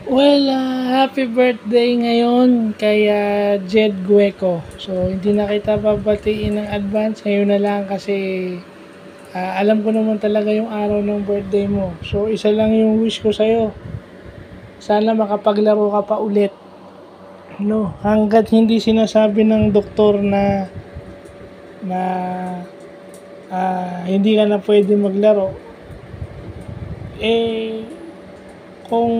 Well, happy birthday ngayon kay Jed Gueco. So, hindi na kita babatiin ng advance. Ngayon na lang kasi alam ko naman talaga yung araw ng birthday mo. So, isa lang yung wish ko sa'yo. Sana makapaglaro ka pa ulit. No, hanggat hindi sinasabi ng doktor na hindi ka na pwede maglaro, eh, kung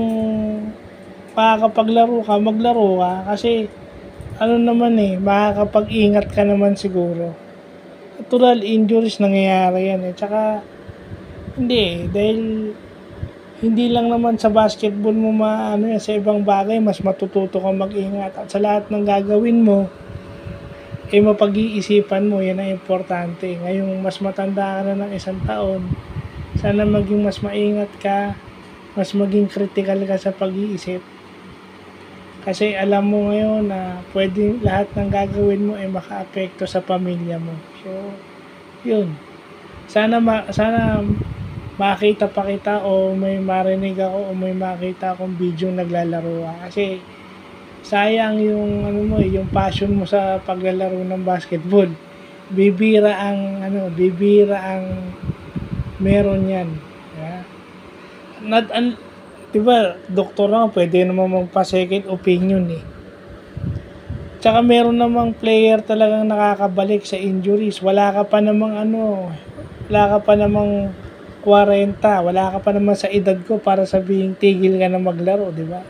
makakapaglaro ka, maglaro ka kasi ano naman makakapag-ingat ka naman siguro. Natural injuries nangyayari yan Tsaka hindi dahil hindi lang naman sa basketball mo maano yan, sa ibang bagay mas matututo kang mag-ingat at sa lahat ng gagawin mo mapag-iisipan mo, yan ang importante. Ngayong mas matanda ka na ng isang taon, sana maging mas maingat ka, mas maging critical ka sa pag-iisip. Kasi alam mo ngayon na pwedeng lahat ng gagawin mo ay makaapekto sa pamilya mo. So, yun. Sana makita pa kita o may marinig ako o may makita akong video naglalaro ka. Kasi sayang yung yung passion mo sa paglalaro ng basketball. Bibira ang meron yan. Yeah. Not an, 'Di ba, doktor na pwede naman magpa-second opinion Tsaka meron namang player talagang nakakabalik sa injuries. Wala ka pa namang 40, wala ka pa naman sa edad ko para sabihin tigil ka na maglaro, di ba?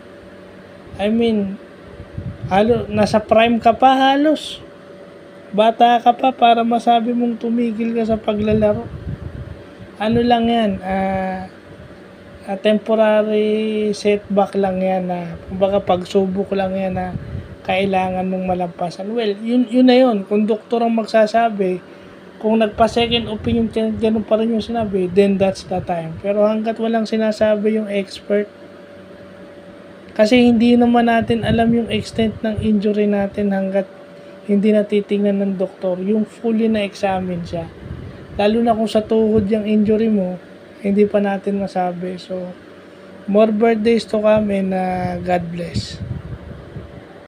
I mean, nasa prime ka pa halos. Bata ka pa para masabi mong tumigil ka sa paglalaro. Ano lang yan, temporary setback lang yan kumbaga pagsubok lang yan kailangan mong malampasan. Well, yun na yun. Kung doktor ang magsasabi, kung nagpa-second opinion, ganun pa rin yung sinabi, then that's the time. Pero hanggat walang sinasabi yung expert, kasi hindi naman natin alam yung extent ng injury natin hanggat hindi natitingnan ng doktor, yung fully na examine siya. Lalo na kung sa tuhod yung injury mo, hindi pa natin masabi. So, more birthdays to come and God bless.